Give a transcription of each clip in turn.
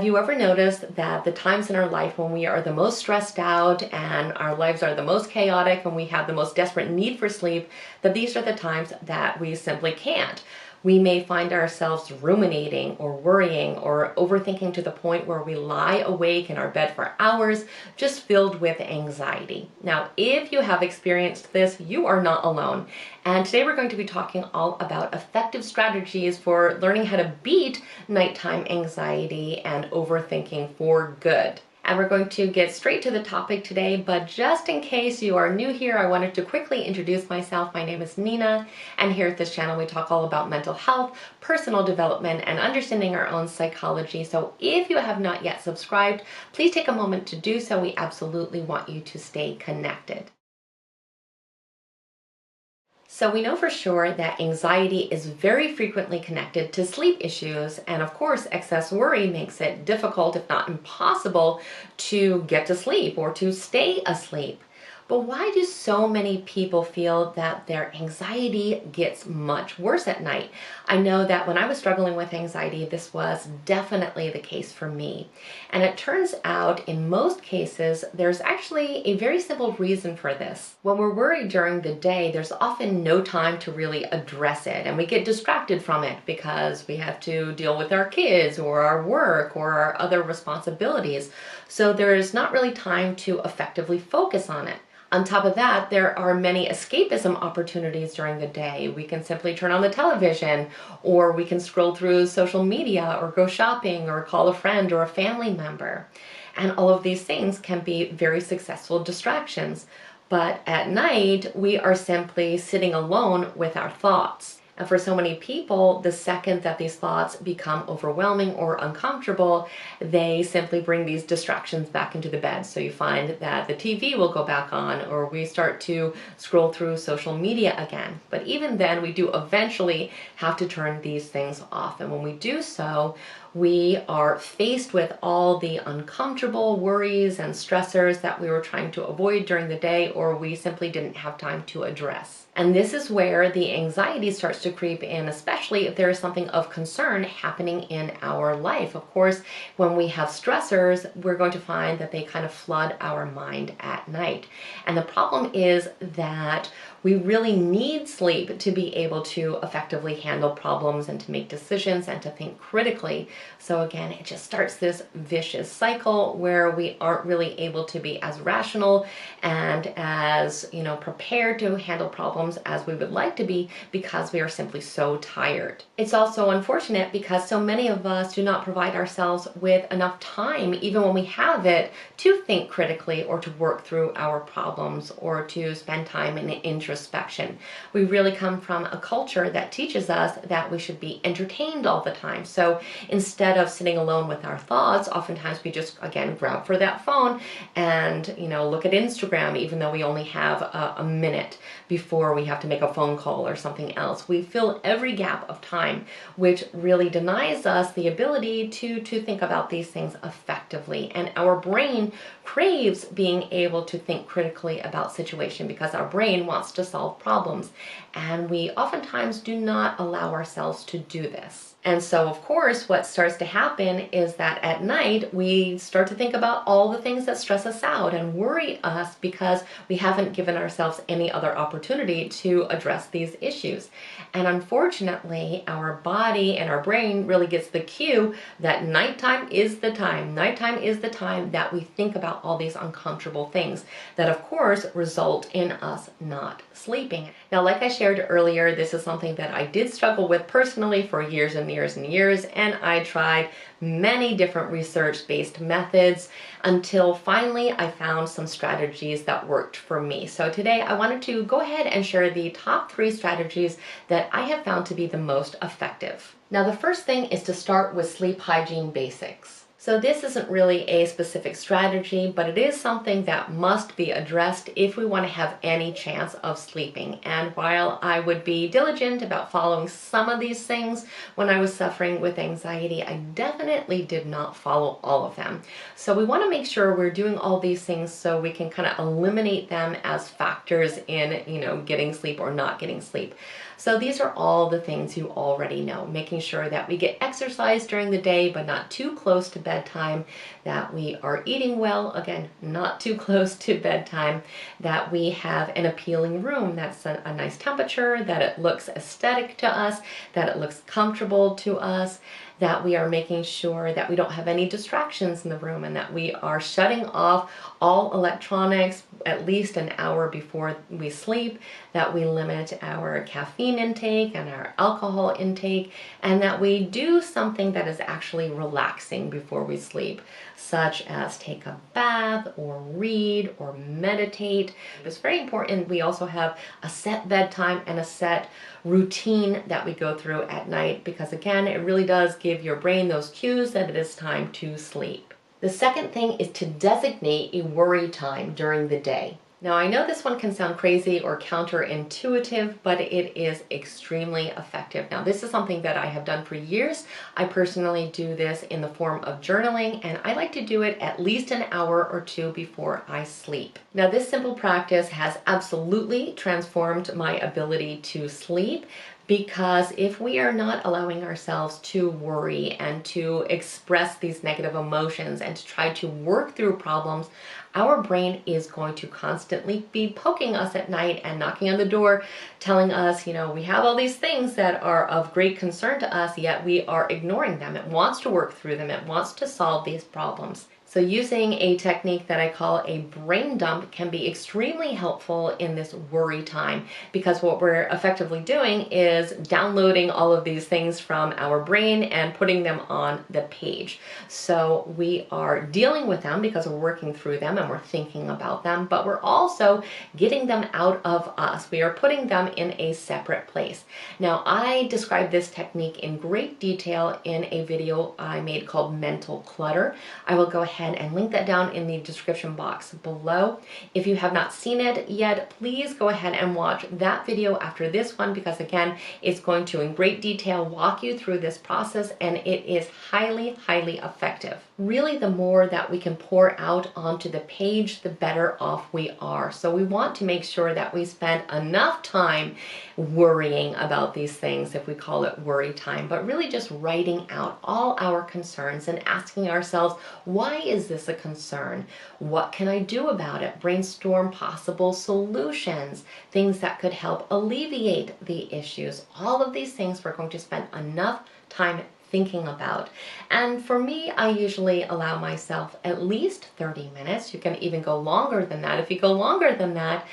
Have you ever noticed that the times in our life when we are the most stressed out and our lives are the most chaotic and we have the most desperate need for sleep, that these are the times that we simply can't? We may find ourselves ruminating or worrying or overthinking to the point where we lie awake in our bed for hours, just filled with anxiety. Now, if you have experienced this, you are not alone. And today we're going to be talking all about effective strategies for learning how to beat nighttime anxiety and overthinking for good. And we're going to get straight to the topic today, but just in case you are new here, I wanted to quickly introduce myself. My name is Nena, and here at this channel we talk all about mental health, personal development, and understanding our own psychology. So if you have not yet subscribed, please take a moment to do so. We absolutely want you to stay connected. So we know for sure that anxiety is very frequently connected to sleep issues, and of course excess worry makes it difficult, if not impossible, to get to sleep or to stay asleep. But why do so many people feel that their anxiety gets much worse at night? I know that when I was struggling with anxiety, this was definitely the case for me. And it turns out in most cases, there's actually a very simple reason for this. When we're worried during the day, there's often no time to really address it, and we get distracted from it because we have to deal with our kids or our work or our other responsibilities. So there's not really time to effectively focus on it. On top of that, there are many escapism opportunities during the day. We can simply turn on the television, or we can scroll through social media, or go shopping, or call a friend or a family member. And all of these things can be very successful distractions. But at night, we are simply sitting alone with our thoughts. And for so many people, the second that these thoughts become overwhelming or uncomfortable, they simply bring these distractions back into the bed. So you find that the TV will go back on, or we start to scroll through social media again. But even then, we do eventually have to turn these things off. And when we do so, we are faced with all the uncomfortable worries and stressors that we were trying to avoid during the day, or we simply didn't have time to address. And this is where the anxiety starts to creep in, especially if there is something of concern happening in our life. Of course, when we have stressors, we're going to find that they kind of flood our mind at night. And the problem is that we really need sleep to be able to effectively handle problems and to make decisions and to think critically. So again, it just starts this vicious cycle where we aren't really able to be as rational and as, prepared to handle problems as we would like to be because we are simply so tired. It's also unfortunate because so many of us do not provide ourselves with enough time, even when we have it, to think critically or to work through our problems or to spend time in introspection. We really come from a culture that teaches us that we should be entertained all the time. So instead of sitting alone with our thoughts, oftentimes we just, again, grab for that phone and, look at Instagram, even though we only have a minute before we have to make a phone call or something else. We fill every gap of time, which really denies us the ability to think about these things effectively. And our brain craves being able to think critically about situation because our brain wants to solve problems. And we oftentimes do not allow ourselves to do this. And so, of course, what starts to happen is that at night, we start to think about all the things that stress us out and worry us because we haven't given ourselves any other opportunity to address these issues. And unfortunately, our body and our brain really gets the cue that nighttime is the time. Nighttime is the time that we think about all these uncomfortable things that, of course, result in us not sleeping. Now, like I shared earlier, this is something that I did struggle with personally for years and years and years, and I tried many different research-based methods until finally I found some strategies that worked for me. So today I wanted to go ahead and share the top 3 strategies that I have found to be the most effective. Now, the first thing is to start with sleep hygiene basics. So this isn't really a specific strategy, but it is something that must be addressed if we want to have any chance of sleeping. And while I would be diligent about following some of these things when I was suffering with anxiety, I definitely did not follow all of them. So we want to make sure we're doing all these things so we can kind of eliminate them as factors in, getting sleep or not getting sleep. So these are all the things you already know. Making sure that we get exercise during the day, but not too close to bedtime, that we are eating well, again, not too close to bedtime, that we have an appealing room that's a nice temperature, that it looks aesthetic to us, that it looks comfortable to us, that we are making sure that we don't have any distractions in the room, and that we are shutting off all electronics at least an hour before we sleep, that we limit our caffeine intake and our alcohol intake, and that we do something that is actually relaxing before we sleep, such as take a bath or read or meditate. It's very important we also have a set bedtime and a set routine that we go through at night, because again, it really does give your brain those cues that it is time to sleep. The second thing is to designate a worry time during the day. Now, I know this one can sound crazy or counterintuitive, but it is extremely effective. Now, this is something that I have done for years. I personally do this in the form of journaling, and I like to do it at least an hour or two before I sleep. Now, this simple practice has absolutely transformed my ability to sleep, because if we are not allowing ourselves to worry and to express these negative emotions and to try to work through problems, our brain is going to constantly be poking us at night and knocking on the door, telling us, we have all these things that are of great concern to us, yet we are ignoring them. It wants to work through them. It wants to solve these problems. So using a technique that I call a brain dump can be extremely helpful in this worry time, because what we're effectively doing is downloading all of these things from our brain and putting them on the page. So we are dealing with them because we're working through them and we're thinking about them, but we're also getting them out of us. We are putting them in a separate place. Now, I describe this technique in great detail in a video I made called Mental Clutter. I will go ahead and link that down in the description box below. If you have not seen it yet, please go ahead and watch that video after this one, because again, it's going to in great detail walk you through this process, and it is highly, highly effective. Really, the more that we can pour out onto the page, the better off we are. So we want to make sure that we spend enough time worrying about these things, if we call it worry time, but really just writing out all our concerns and asking ourselves, why is this a concern? What can I do about it? Brainstorm possible solutions, things that could help alleviate the issues. All of these things we're going to spend enough time thinking about. And for me, I usually allow myself at least 30 minutes. You can even go longer than that. If you go longer than that,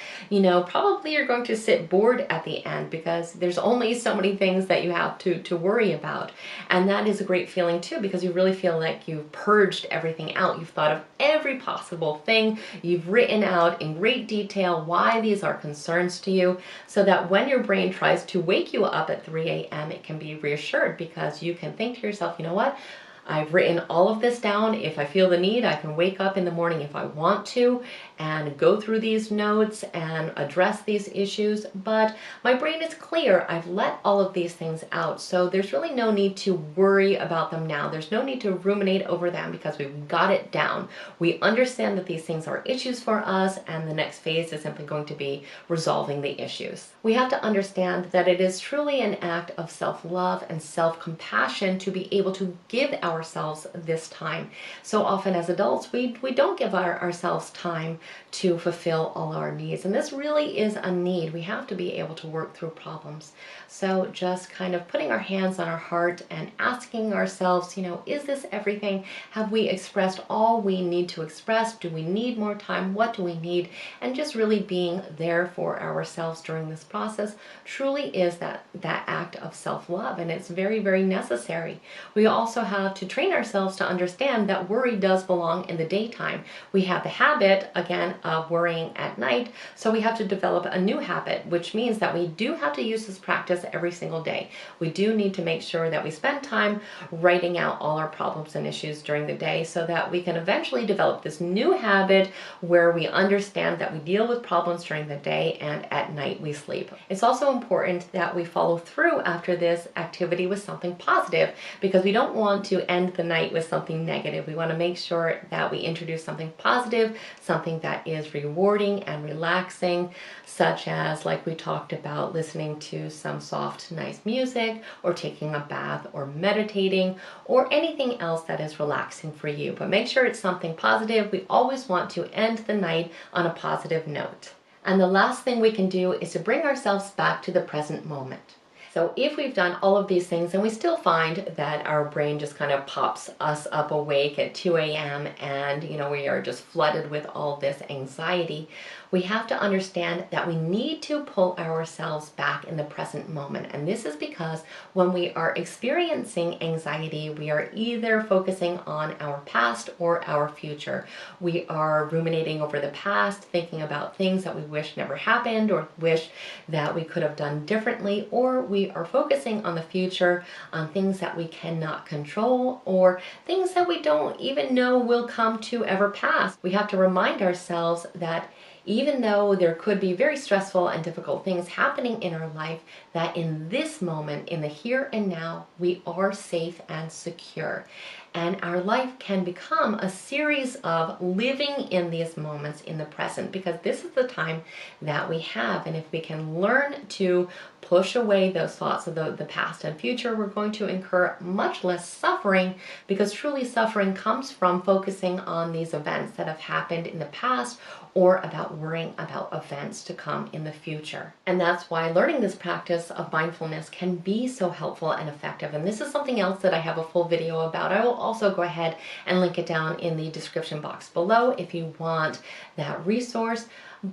probably you're going to sit bored at the end, because there's only so many things that you have to worry about. And that is a great feeling too, because you really feel like you've purged everything out. You've thought of every possible thing. You've written out in great detail why these are concerns to you, so that when your brain tries to wake you up at 3 a.m., it can be reassured, because you can think to yourself, you know what? I've written all of this down. If I feel the need, I can wake up in the morning if I want to and go through these notes and address these issues. But my brain is clear. I've let all of these things out. So there's really no need to worry about them now. There's no need to ruminate over them, because we've got it down. We understand that these things are issues for us, and the next phase is simply going to be resolving the issues. We have to understand that it is truly an act of self-love and self-compassion to be able to give ourselves this time. So often as adults, we don't give ourselves time to fulfill all our needs. And this really is a need. We have to be able to work through problems. So just kind of putting our hands on our heart and asking ourselves, is this everything? Have we expressed all we need to express? Do we need more time? What do we need? And just really being there for ourselves during this process truly is that act of self-love, and it's very, very necessary. We also have to train ourselves to understand that worry does belong in the daytime. We have the habit, again, of worrying at night, so we have to develop a new habit, which means that we do have to use this practice every single day. We do need to make sure that we spend time writing out all our problems and issues during the day, so that we can eventually develop this new habit where we understand that we deal with problems during the day and at night we sleep. It's also important that we follow through after this activity with something positive, because we don't want to end the night with something negative. We want to make sure that we introduce something positive, something that is rewarding and relaxing, such as, like we talked about, listening to some soft, nice music, or taking a bath, or meditating, or anything else that is relaxing for you. But make sure it's something positive. We always want to end the night on a positive note. And the last thing we can do is to bring ourselves back to the present moment. So if we've done all of these things and we still find that our brain just kind of pops us up awake at 2 a.m. and we are just flooded with all this anxiety, we have to understand that we need to pull ourselves back in the present moment. And this is because when we are experiencing anxiety, we are either focusing on our past or our future. We are ruminating over the past, thinking about things that we wish never happened or wish that we could have done differently, or we are focusing on the future, on things that we cannot control or things that we don't even know will come to ever pass. We have to remind ourselves that even though there could be very stressful and difficult things happening in our life, that in this moment, in the here and now, we are safe and secure. And our life can become a series of living in these moments in the present, because this is the time that we have. And if we can learn to push away those thoughts of the past and future, we're going to incur much less suffering, because truly suffering comes from focusing on these events that have happened in the past or about worrying about events to come in the future. And that's why learning this practice of mindfulness can be so helpful and effective. And this is something else that I have a full video about. I will also go ahead and link it down in the description box below if you want that resource.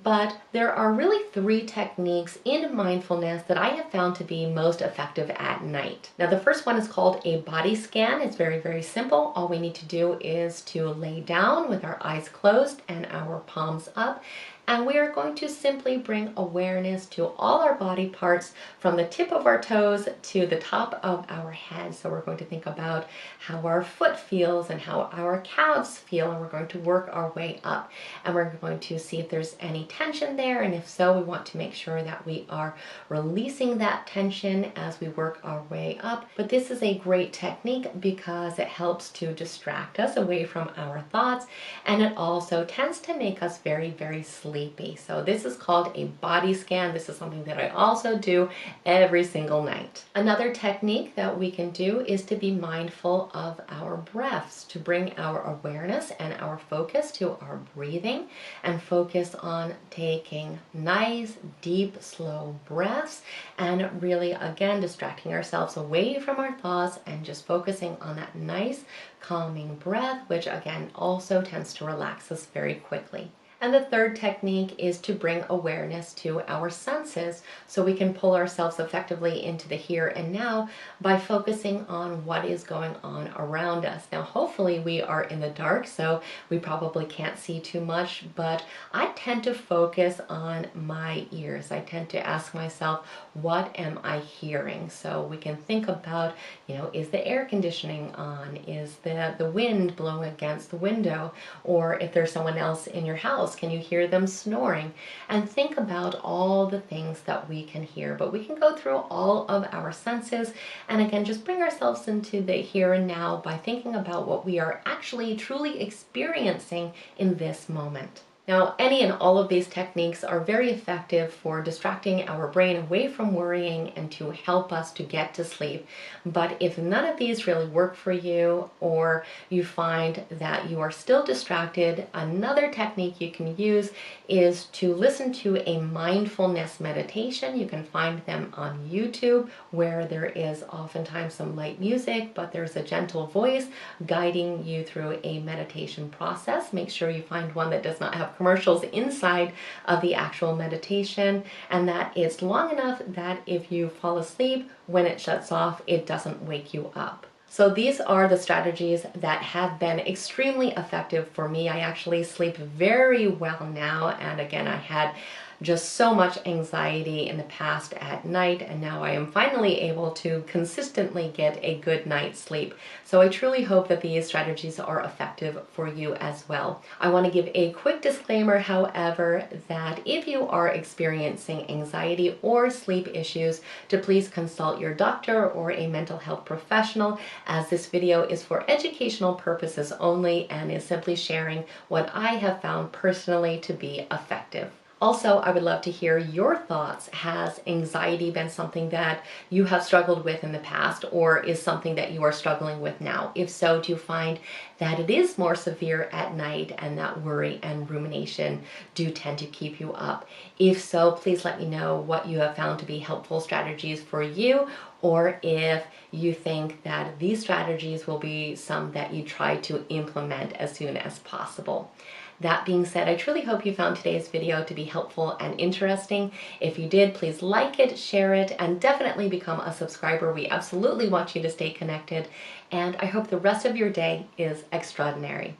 But there are really 3 techniques in mindfulness that I have found to be most effective at night. Now, the first one is called a body scan. It's very, very simple. All we need to do is to lay down with our eyes closed and our palms up. And we are going to simply bring awareness to all our body parts from the tip of our toes to the top of our head. So we're going to think about how our foot feels and how our calves feel, and we're going to work our way up. And we're going to see if there's any tension there, and if so, we want to make sure that we are releasing that tension as we work our way up. But this is a great technique because it helps to distract us away from our thoughts, and it also tends to make us very, very sleepy. So this is called a body scan. This is something that I also do every single night. Another technique that we can do is to be mindful of our breaths, to bring our awareness and our focus to our breathing and focus on taking nice, deep, slow breaths and really, again, distracting ourselves away from our thoughts and just focusing on that nice, calming breath, which again also tends to relax us very quickly. And the third technique is to bring awareness to our senses so we can pull ourselves effectively into the here and now by focusing on what is going on around us. Now, hopefully we are in the dark, so we probably can't see too much, but I tend to focus on my ears. I tend to ask myself, what am I hearing? So we can think about, is the air conditioning on? Is the wind blowing against the window? Or if there's someone else in your house, can you hear them snoring? And think about all the things that we can hear. But we can go through all of our senses and again just bring ourselves into the here and now by thinking about what we are actually truly experiencing in this moment. Now, any and all of these techniques are very effective for distracting our brain away from worrying and to help us to get to sleep. But if none of these really work for you, or you find that you are still distracted, another technique you can use is to listen to a mindfulness meditation. You can find them on YouTube, where there is oftentimes some light music, but there's a gentle voice guiding you through a meditation process. Make sure you find one that does not have commercials inside of the actual meditation, and that it's long enough that if you fall asleep, when it shuts off, it doesn't wake you up. So these are the strategies that have been extremely effective for me. I actually sleep very well now, and again, I had just so much anxiety in the past at night, and now I am finally able to consistently get a good night's sleep. So I truly hope that these strategies are effective for you as well. I want to give a quick disclaimer, however, that if you are experiencing anxiety or sleep issues, to please consult your doctor or a mental health professional, as this video is for educational purposes only and is simply sharing what I have found personally to be effective. Also, I would love to hear your thoughts. Has anxiety been something that you have struggled with in the past, or is something that you are struggling with now? If so, do you find that it is more severe at night and that worry and rumination do tend to keep you up? If so, please let me know what you have found to be helpful strategies for you, or if you think that these strategies will be some that you try to implement as soon as possible. That being said, I truly hope you found today's video to be helpful and interesting. If you did, please like it, share it, and definitely become a subscriber. We absolutely want you to stay connected, and I hope the rest of your day is extraordinary.